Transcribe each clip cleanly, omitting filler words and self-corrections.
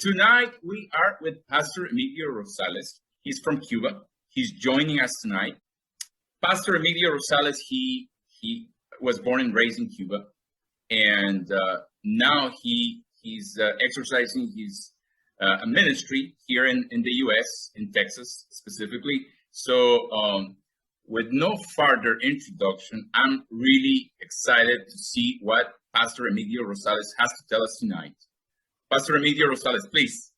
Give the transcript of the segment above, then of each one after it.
Tonight, we are with Pastor Emigdio Rosales. He's from Cuba. He's joining us tonight. Pastor Emigdio Rosales, he was born and raised in Cuba, and now he's exercising his a ministry here in the U.S., in Texas specifically. So with no further introduction, I'm really excited to see what Pastor Emigdio Rosales has to tell us tonight. Pastor Emigdio Rosales, please.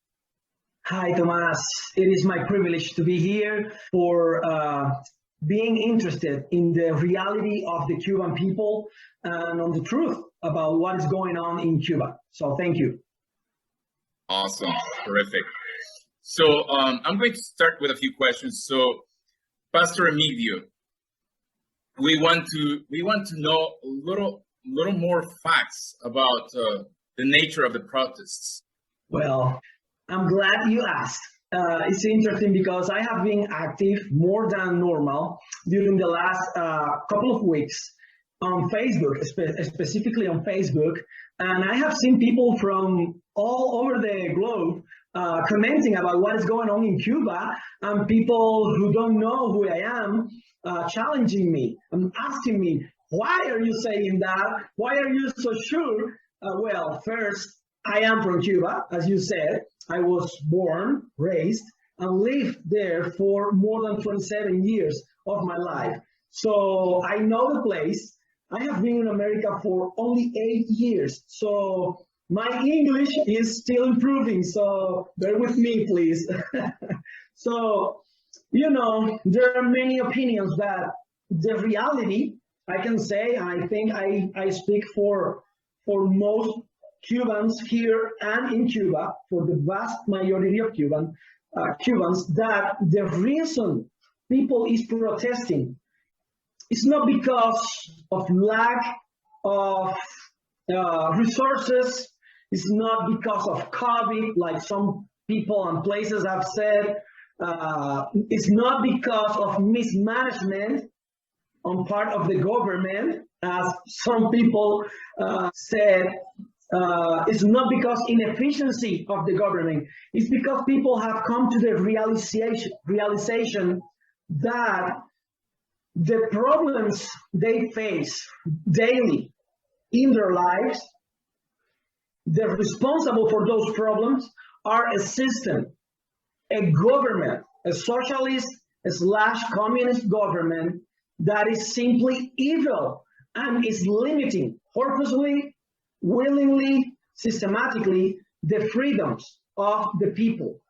Hi, Tomas. It is my privilege to be here for being interested in the reality of the Cuban people and on the truth about what is going on in Cuba. So thank you. Awesome. Terrific. So I'm going to start with a few questions. So Pastor Emigdio, we want to know a little more facts about the nature of the protests. Well, I'm glad you asked. It's interesting because I have been active more than normal during the last couple of weeks on Facebook, specifically on Facebook, and I have seen people from all over the globe commenting about what is going on in Cuba, and people who don't know who I am challenging me and asking me, why are you saying that? Why are you so sure? Well, first, I am from Cuba, as you said. I was born, raised, and lived there for more than 27 years of my life. So I know the place. I have been in America for only 8 years. So my English is still improving. So bear with me, please. So, you know, there are many opinions, but the reality, I can say, I think I speak for most Cubans here and in Cuba, for the vast majority of Cubans, that the reason people is protesting is not because of lack of resources, it's not because of COVID, like some people and places have said, it's not because of mismanagement on part of the government, as some people said. It's not because inefficiency of the government. It's because people have come to the realization that the problems they face daily in their lives, they're responsible for those problems are a system, a government, a socialist / communist government that is simply evil and is limiting purposely, willingly, systematically, the freedoms of the people,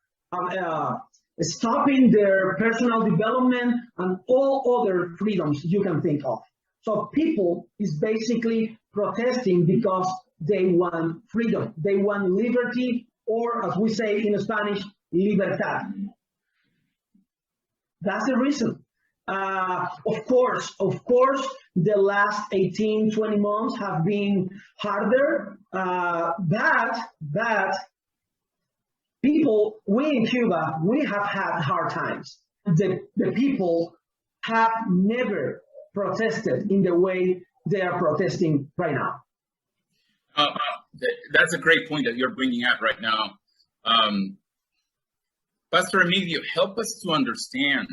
stopping their personal development and all other freedoms you can think of. So people is basically protesting because they want freedom. They want liberty, or as we say in Spanish, libertad. That's the reason. Of course, the last 18, 20 months have been harder, but people, we in Cuba, we have had hard times. The people have never protested in the way they are protesting right now. That's a great point that you're bringing up right now. Pastor Emigdio, help us to understand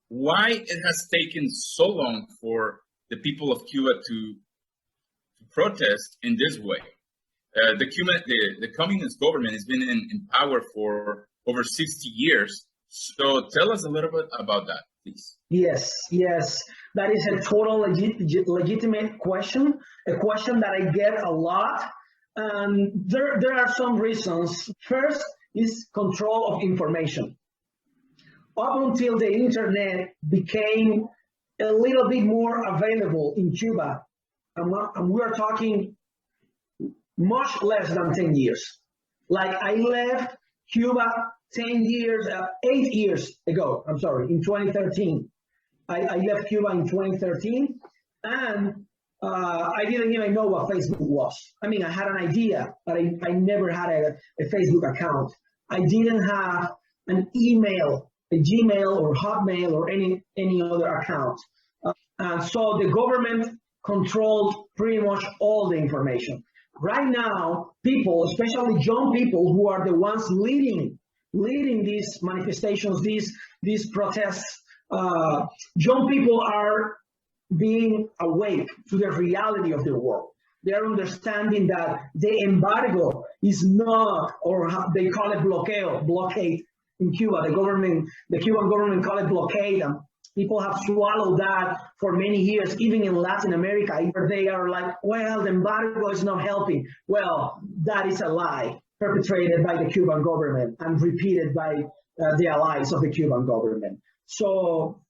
why it has taken so long for the people of Cuba to protest in this way. The communist government has been in power for over 60 years. So tell us a little bit about that, please. Yes. That is a total legitimate question, a question that I get a lot. There are some reasons. First is control of information. Up until the internet became a little bit more available in Cuba, and we are talking much less than 10 years. Like I left Cuba 8 years ago, in 2013. I left Cuba in 2013, and I didn't even know what Facebook was. I mean, I had an idea, but I never had a Facebook account. I didn't have an email, a Gmail or Hotmail or any other account. And so the government controlled pretty much all the information. right now, people, especially young people who are the ones leading these manifestations, these protests, young people are being awake to the reality of the world. They're understanding that the embargo is not, or they call it blockade in Cuba. The Cuban government call it blockade, and people have swallowed that for many years, even in Latin America, where they are like, well, the embargo is not helping. Well, that is a lie perpetrated by the Cuban government and repeated by the allies of the Cuban government. So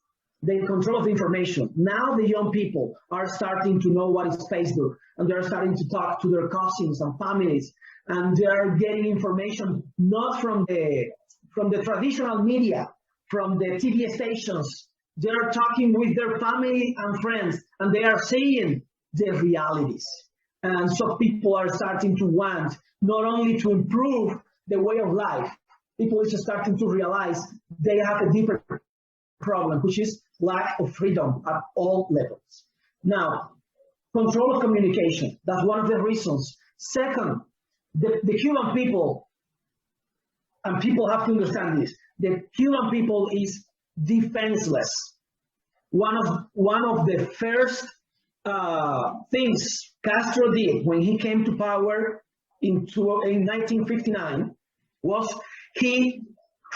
the control of the information. Now the young people are starting to know what is Facebook, and they're starting to talk to their cousins and families, and they're getting information not from the traditional media, from the TV stations. They're talking with their family and friends, and they are seeing the realities. And so people are starting to want not only to improve the way of life, people are starting to realize they have a deeper problem, which is lack of freedom at all levels. Now, control of communication, that's one of the reasons. Second, the Cuban people, and people have to understand this, the Cuban people is defenseless. One of the first things Castro did when he came to power in 1959 was he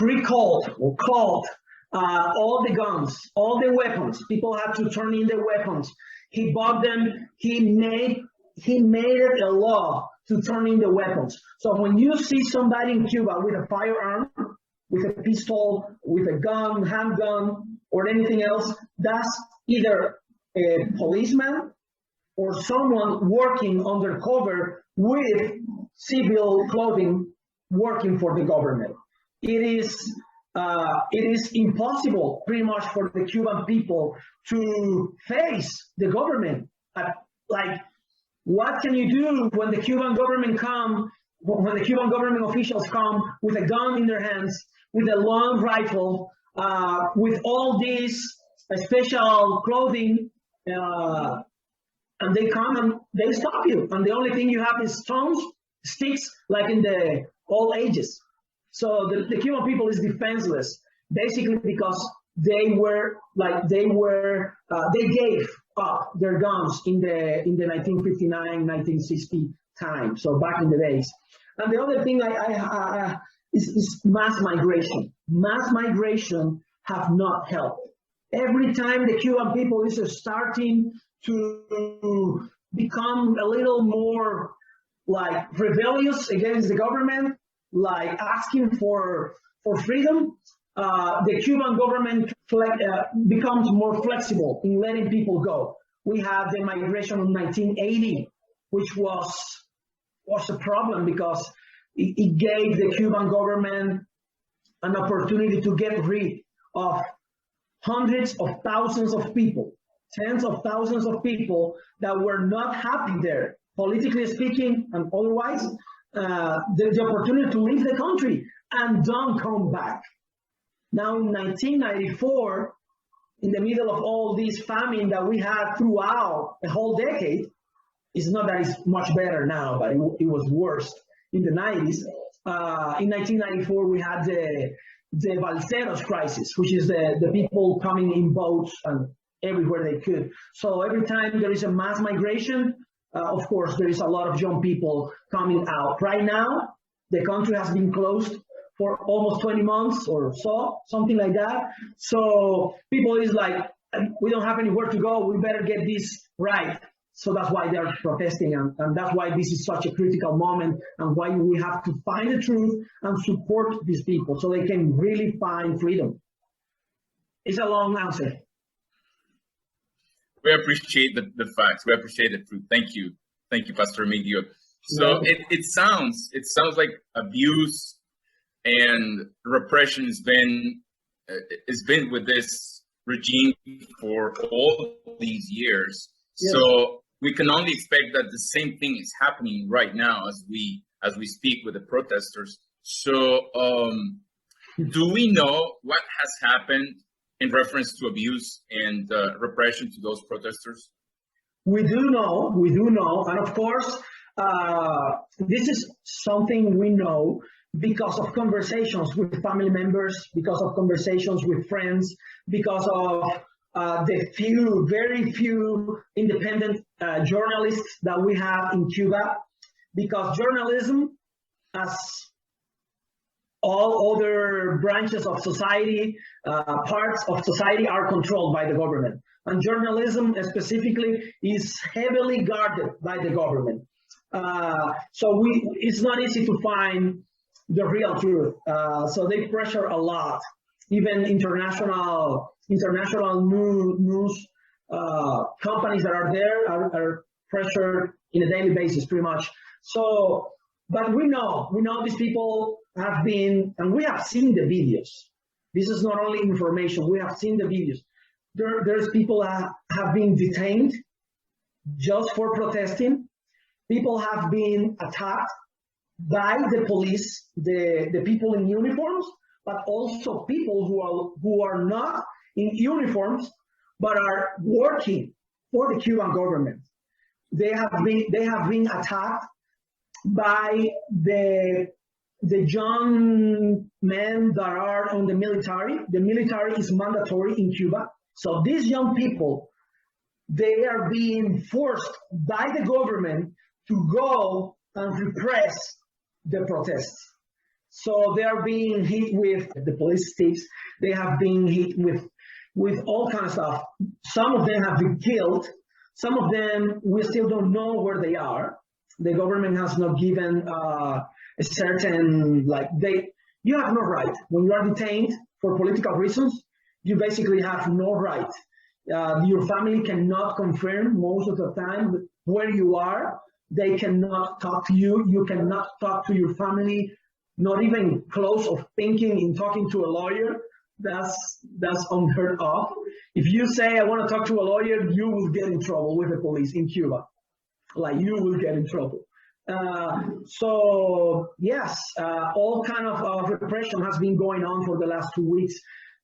recalled or called all the guns, all the weapons. People had to turn in their weapons. He bought them. He made it a law to turn in the weapons. So when you see somebody in Cuba with a firearm, with a pistol, with a gun, handgun, or anything else, that's either a policeman or someone working undercover with civil clothing working for the government. It is impossible pretty much for the Cuban people to face the government. Like, what can you do when the Cuban government officials come with a gun in their hands, with a long rifle, with all these special clothing, and they come and they stop you. And the only thing you have is stones, sticks, like in the old ages. So the Cuban people is defenseless, basically because they gave up their guns in the 1959, 1960 time. So back in the days. And the other thing is mass migration. Mass migration have not helped. Every time the Cuban people is starting to become a little more like rebellious against the government, like asking for freedom, the Cuban government becomes more flexible in letting people go. We had the migration of 1980, which was a problem because it gave the Cuban government an opportunity to get rid of hundreds of thousands of people, tens of thousands of people that were not happy there, politically speaking and otherwise. The opportunity to leave the country and don't come back. Now in 1994, in the middle of all this famine that we had throughout a whole decade, it's not that it's much better now, but it was worse in the 90s. In 1994, we had the Balseros crisis, which is the people coming in boats and everywhere they could. So every time there is a mass migration, of course, there is a lot of young people coming out. Right now, the country has been closed for almost 20 months or so, something like that. So people is like, we don't have anywhere to go. We better get this right. So that's why they're protesting. And that's why this is such a critical moment and why we have to find the truth and support these people so they can really find freedom. It's a long answer. We appreciate the facts. We appreciate the truth. Thank you, Pastor Emigdio. So it sounds like abuse and repression has been with this regime for all these years. Yes. So we can only expect that the same thing is happening right now as we speak with the protesters. So do we know what has happened in reference to abuse and repression to those protesters? We do know, and of course, This is something we know because of conversations with family members, because of conversations with friends, because of the very few independent journalists that we have in Cuba, because journalism, as all other branches of society, parts of society are controlled by the government. And journalism specifically is heavily guarded by the government. So it's not easy to find the real truth. So they pressure a lot. Even international news companies that are there are pressured in a daily basis, pretty much. So, but we know these people have been, and we have seen the videos. This is not only information, we have seen the videos. There's people that have been detained just for protesting. People have been attacked by the police, the people in uniforms, but also people who are not in uniforms, but are working for the Cuban government. They have been attacked by the young men that are on the military. The military is mandatory in Cuba. So these young people, they are being forced by the government to go and repress the protests. So they are being hit with the police sticks. They have been hit with all kinds of stuff. Some of them have been killed. Some of them, we still don't know where they are. The government has not given a certain, you have no right. When you are detained for political reasons, you basically have no right. Your family cannot confirm most of the time where you are. They cannot talk to you. You cannot talk to your family, not even close of thinking in talking to a lawyer. That's unheard of. If you say, I want to talk to a lawyer, you will get in trouble with the police in Cuba. You will get in trouble. So yes, all kind of repression has been going on for the last 2 weeks.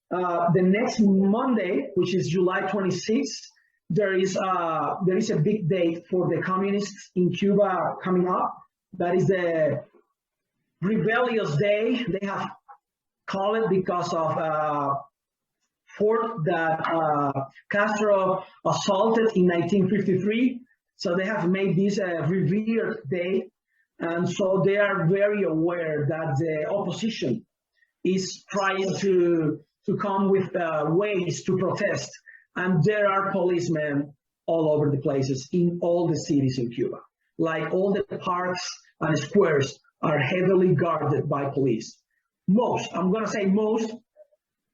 The next Monday, which is July 26th, there is a big date for the communists in Cuba coming up. That is the rebellious day. They have called it because of fort that Castro assaulted in 1953. So they have made this a revered day. And so they are very aware that the opposition is trying to come with ways to protest. And there are policemen all over the places in all the cities in Cuba. All the parks and squares are heavily guarded by police. Most, I'm going to say most.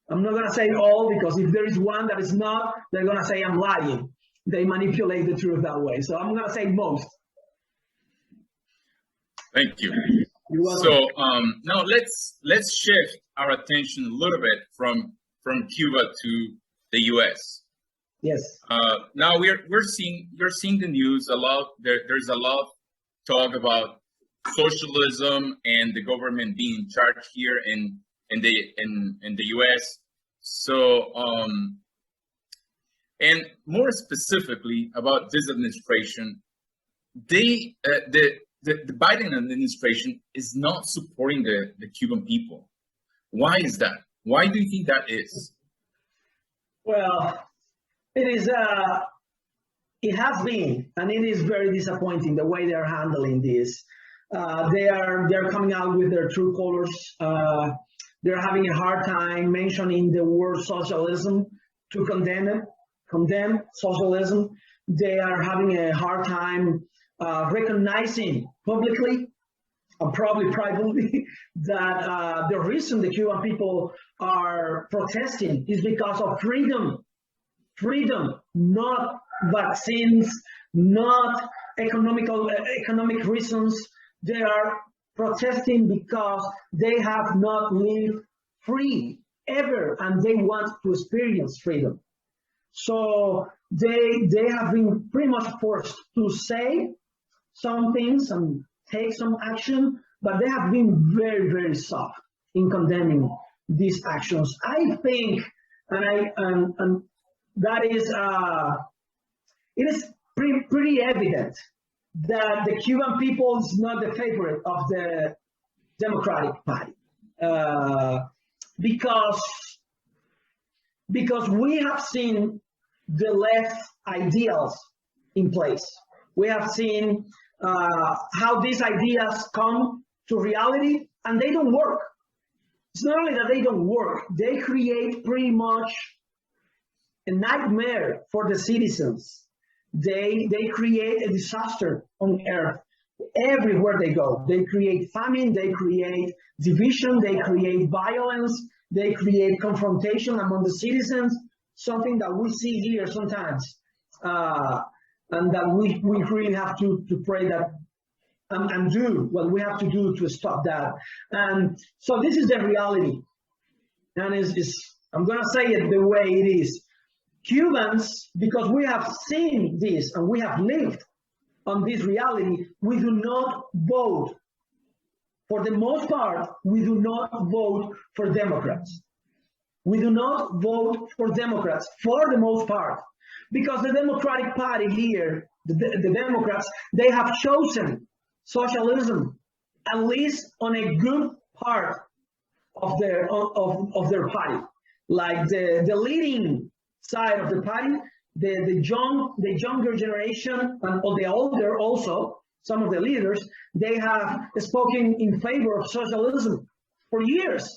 I'm not going to say all, because if there is one that is not, they're going to say I'm lying. They manipulate the truth that way. So I'm going to say most. Thank you. So now let's shift our attention a little bit from Cuba to the U.S. Yes. Now you're seeing the news a lot. There's a lot of talk about socialism and the government being in charge here in the U.S. So and more specifically about this administration, the Biden administration is not supporting the Cuban people. Why is that? Why do you think that is? Well, it has been, and it is very disappointing the way they are handling this. They're coming out with their true colors. They're having a hard time mentioning the word socialism to condemn socialism. They are having a hard time recognizing publicly and probably privately that the reason the Cuban people are protesting is because of freedom. Freedom, not vaccines, not economic reasons. They are protesting because they have not lived free ever, and they want to experience freedom. So they have been pretty much forced to say some things and take some action, but they have been very, very soft in condemning these actions. I think, and that is, it is pretty evident that the Cuban people is not the favorite of the Democratic Party, because we have seen the left ideals in place. We have seen how these ideas come to reality, and they don't work. It's not only that they don't work, they create pretty much a nightmare for the citizens. They create a disaster on earth everywhere they go. They create famine, they create division, they create violence, they create confrontation among the citizens, something that we see here sometimes, and that we really have to pray that and do what we have to do to stop that. And so this is the reality, and I'm going to say it the way it is. Cubans, because we have seen this and we have lived on this reality, we do not vote. For the most part, we do not vote for Democrats. We do not vote for Democrats for the most part, because the Democratic Party here, the Democrats, they have chosen socialism, at least on a good part of their party. Like the leading side of the party, the younger generation, and the older also, some of the leaders, they have spoken in favor of socialism for years.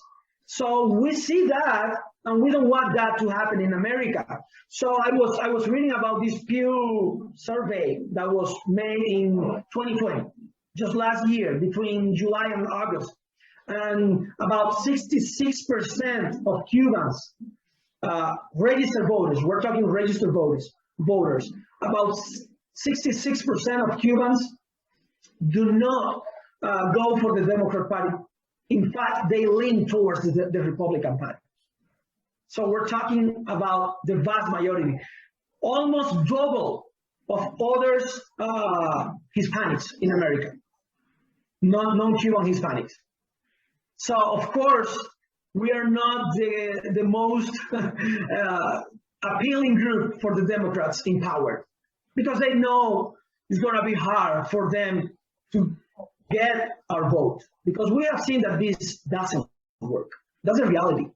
So we see that, and we don't want that to happen in America. So I was reading about this Pew survey that was made in 2020, just last year, between July and August, and about 66% of Cubans, registered voters, we're talking registered voters, about 66% of Cubans do not go for the Democrat Party. In fact, they lean towards the Republican Party. So we're talking about the vast majority, almost double of others Hispanics in America, non-Cuban Hispanics. So of course, we are not the most appealing group for the Democrats in power, because they know it's going to be hard for them to get our vote, because we have seen that this doesn't work. That's a reality.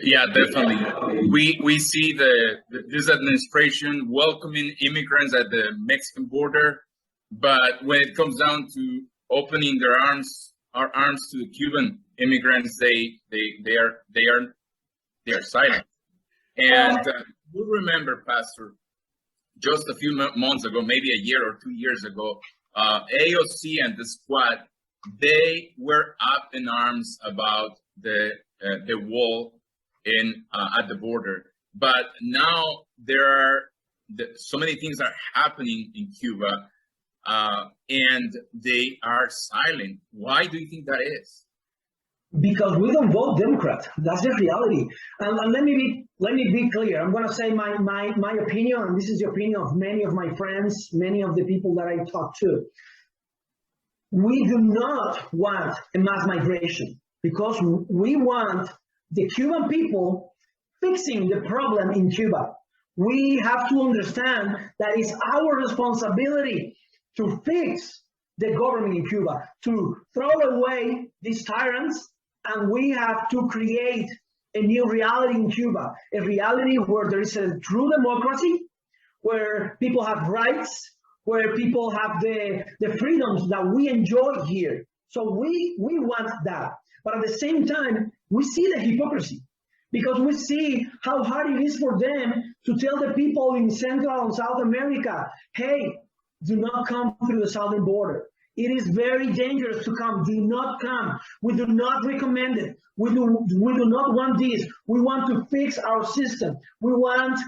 Yeah, definitely. We see this administration welcoming immigrants at the Mexican border, but when it comes down to opening our arms to the Cuban immigrants, they are silent. And you remember, Pastor, just a few months ago, maybe a year or 2 years ago, AOC and the squad, they were up in arms about the wall at the border. But now there are so many things are happening in Cuba, and they are silent. Why do you think that is? Because we don't vote Democrat. That's the reality. And let me be clear. I'm going to say my opinion, and this is the opinion of many of my friends, many of the people that I talk to. We do not want a mass migration, because we want the Cuban people fixing the problem in Cuba. We have to understand that it's our responsibility to fix the government in Cuba, to throw away these tyrants, and we have to create a new reality in Cuba, a reality where there is a true democracy, where people have rights, where people have the freedoms that we enjoy here. So we want that. But at the same time, we see the hypocrisy, because we see how hard it is for them to tell the people in Central and South America, hey, do not come through the southern border. It is very dangerous to come. Do not come. We do not recommend it. We do not want this. We want to fix our system. We want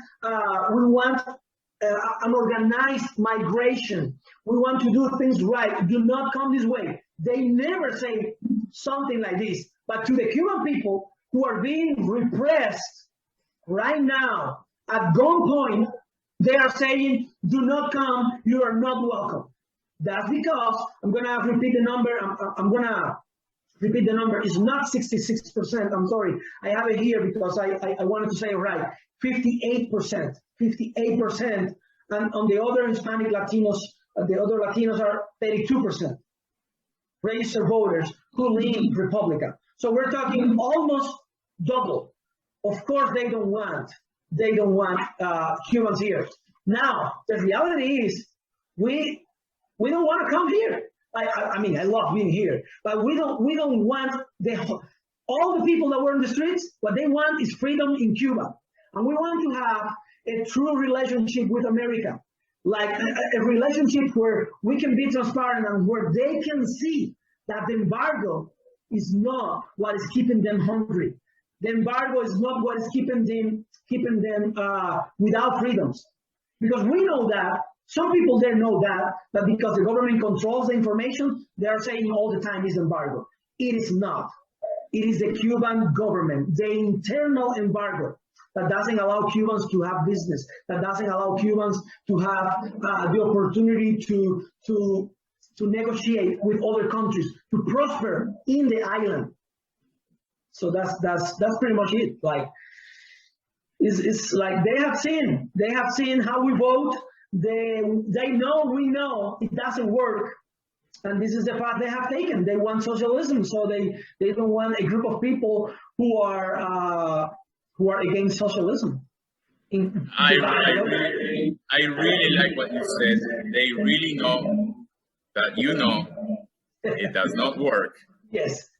an organized migration. We want to do things right. Do not come this way. They never say something like this. But to the Cuban people who are being repressed right now at gunpoint, they are saying, do not come. You are not welcome. That's because, I'm going to repeat the number. I'm going to repeat the number. It's not 66%. I'm sorry. I have it here because I wanted to say it right. 58%. 58%. And on the other Hispanic Latinos The other Latinos are 32% registered voters who lean Republican. So we're talking almost double. Of course, they don't want Cubans here. Now, the reality is we don't want to come here. I mean, I love being here, but we don't want all the people that were in the streets. What they want is freedom in Cuba, and we want to have a true relationship with America, like a relationship where we can be transparent and where they can see that the embargo is not what is keeping them hungry. The embargo is not what is keeping them without freedoms, because we know that. Some people there know that, but because the government controls the information, they are saying all the time is embargo. It is not. It is the Cuban government, the internal embargo that doesn't allow Cubans to have business, that doesn't allow Cubans to have the opportunity to negotiate with other countries, to prosper in the island. So that's pretty much it. Like it's like they have seen how we vote. They know we know it doesn't work, and this is the path they have taken. They want socialism, so they don't want a group of people who are against socialism. I really like what you said. They really know that it does not work. Yes,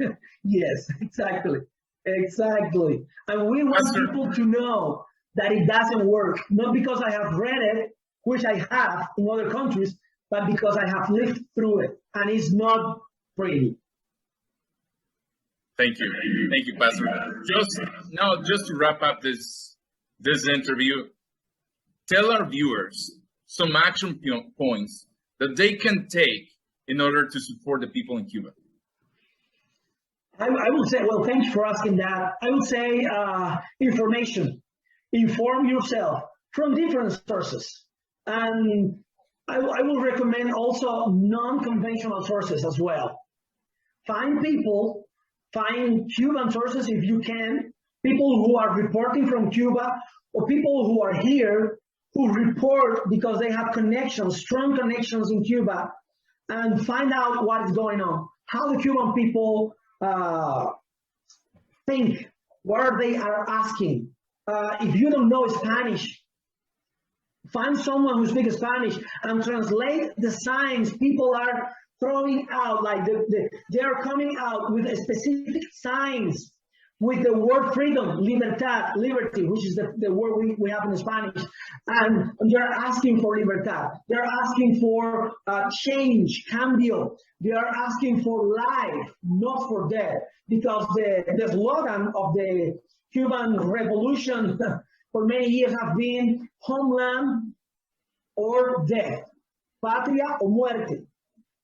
yes, exactly. And we want people to know that it doesn't work, not because I have read it, which I have in other countries, but because I have lived through it, and it's not pretty. Thank you, Pastor. Just to wrap up this interview, tell our viewers some action points that they can take in order to support the people in Cuba. I would say, well, thanks for asking that. I would say information. Inform yourself from different sources. And I will recommend also non-conventional sources as well. Find Cuban sources if you can, people who are reporting from Cuba, or people who are here who report because they have connections, strong connections in Cuba, and find out what is going on, how the Cuban people think, what they are asking. If you don't know Spanish, find someone who speaks Spanish and translate the signs people are throwing out, like they are coming out with specific signs with the word freedom, libertad, liberty, which is the word we have in Spanish, and they're asking for libertad. They're asking for change, cambio. They are asking for life, not for death, because the slogan of the Cuban Revolution for many years have been homeland or death, patria o muerte.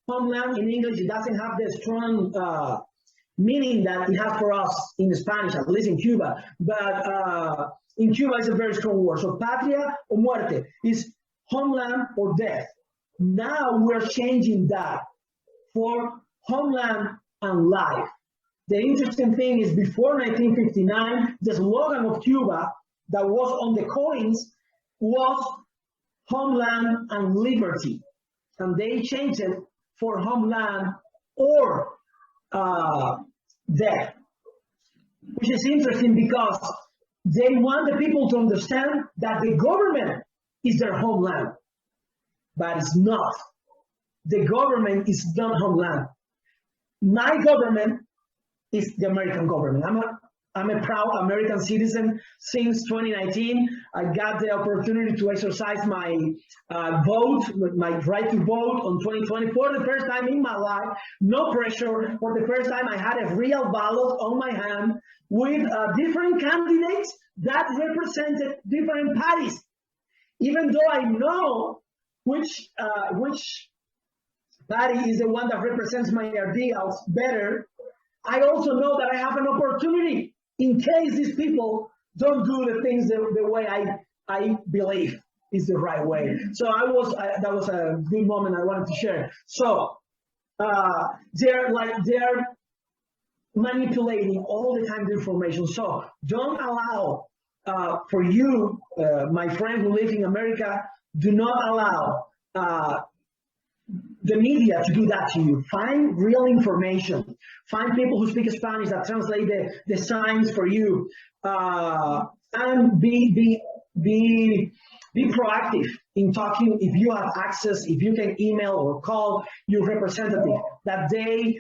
Homeland in English, it doesn't have the strong meaning that it has for us in Spanish, at least in Cuba. But in Cuba, it's a very strong word. So patria o muerte is homeland or death. Now we're changing that for homeland and life. The interesting thing is before 1959, the slogan of Cuba that was on the coins was homeland and liberty. And they changed it for homeland or death, which is interesting because they want the people to understand that the government is their homeland, but it's not. The government is not homeland. My government is the American government. I'm a proud American citizen. Since 2019, I got the opportunity to exercise my vote, my right to vote on 2020 for the first time in my life. No pressure. For the first time, I had a real ballot on my hand with different candidates that represented different parties. Even though I know which party is the one that represents my ideals better, I also know that I have an opportunity in case these people don't do the things the way I believe is the right way. So that was a good moment I wanted to share. So they're manipulating all the time the information. So don't allow, for you, my friend who lives in America, do not allow the media to do that to you. Find real information. Find people who speak Spanish that translate the signs for you. And be proactive in talking. If you have access, if you can email or call your representative that day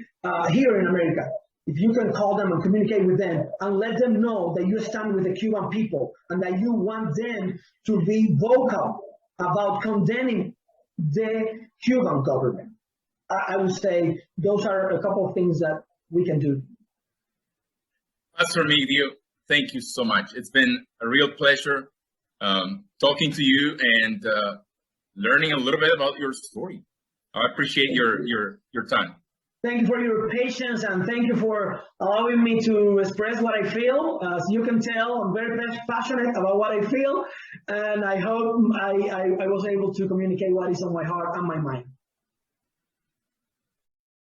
here in America, if you can call them and communicate with them and let them know that you stand with the Cuban people and that you want them to be vocal about condemning the Cuban government. I would say those are a couple of things that we can do. Pastor Emigdio, thank you so much. It's been a real pleasure talking to you and learning a little bit about your story. I appreciate your time. Thank you for your patience, and thank you for allowing me to express what I feel. As you can tell, I'm very passionate about what I feel, and I hope I was able to communicate what is on my heart and my mind.